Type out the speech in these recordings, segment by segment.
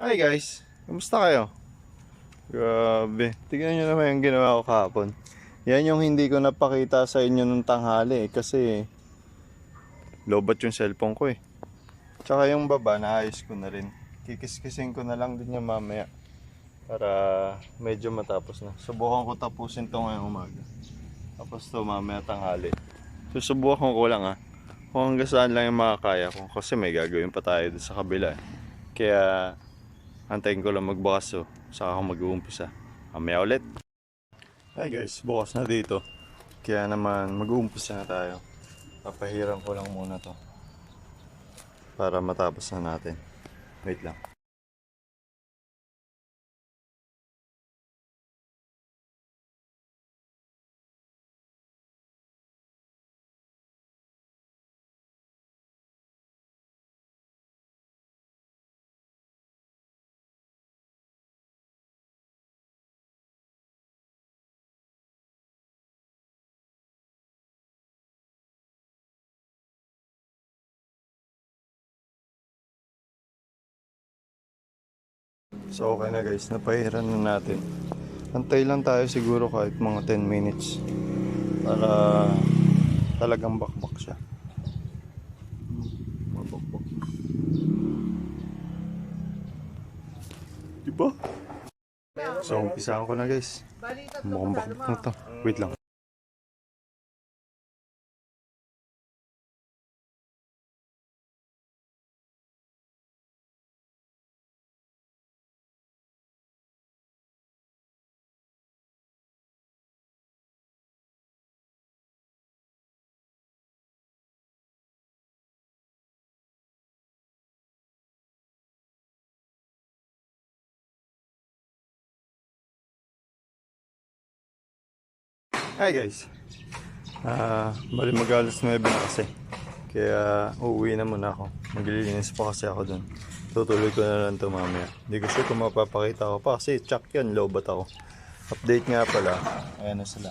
Hi guys, kumusta kayo? Grabe, tignan nyo naman yung ginawa ko kahapon. Yan yung hindi ko napakita sa inyo nung tanghali kasi lobat yung cellphone ko eh. Tsaka yung baba, naayos ko na rin. Kikis-kisin ko na lang din yung mamaya para medyo matapos na. Subukan ko tapusin to ngayong umaga. Tapos to mamaya tanghali. Susubukan ko lang kung hanggang saan lang yung makakaya ko kasi may gagawin pa tayo doon sa kabila eh. Kaya antayin ko lang magbukas saka ako mag-uumpisa. Mamaya ulit. Hi guys, bukas na dito. Kaya naman mag-uumpisa na tayo. Papahiram ko lang muna to para matapos na natin. Wait lang. So okay na guys, napahiran na natin. Antay lang tayo siguro kahit mga 10 minutes para talagang bakbak siya. Mabakbak. Diba? So umpisahan ko na guys. Mukhang bakbak na to. Wait lang. Hi guys. Bali mag-alas 9 na kasi. Kaya uuwi na muna ako. Maglilinis pa kasi ako dun. Tutuloy ko na lang ito mamaya. Hindi ko sure kung mapapakita ko pa kasi check yan, lowbat ako. Update nga pala. Ayan na sila.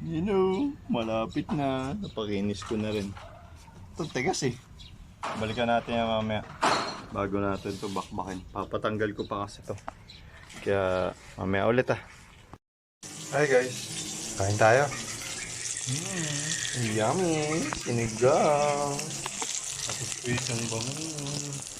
You know, malapit na. Napakinis ko na rin. Ito tigas eh. Balikan natin yan mamaya. Bago natin ito bakbakin. Papatanggal ko pa kasi ito. Kaya mamaya ulit Hi guys. Kain tayo. Yummy. Sinigang. Tapos isang bangus.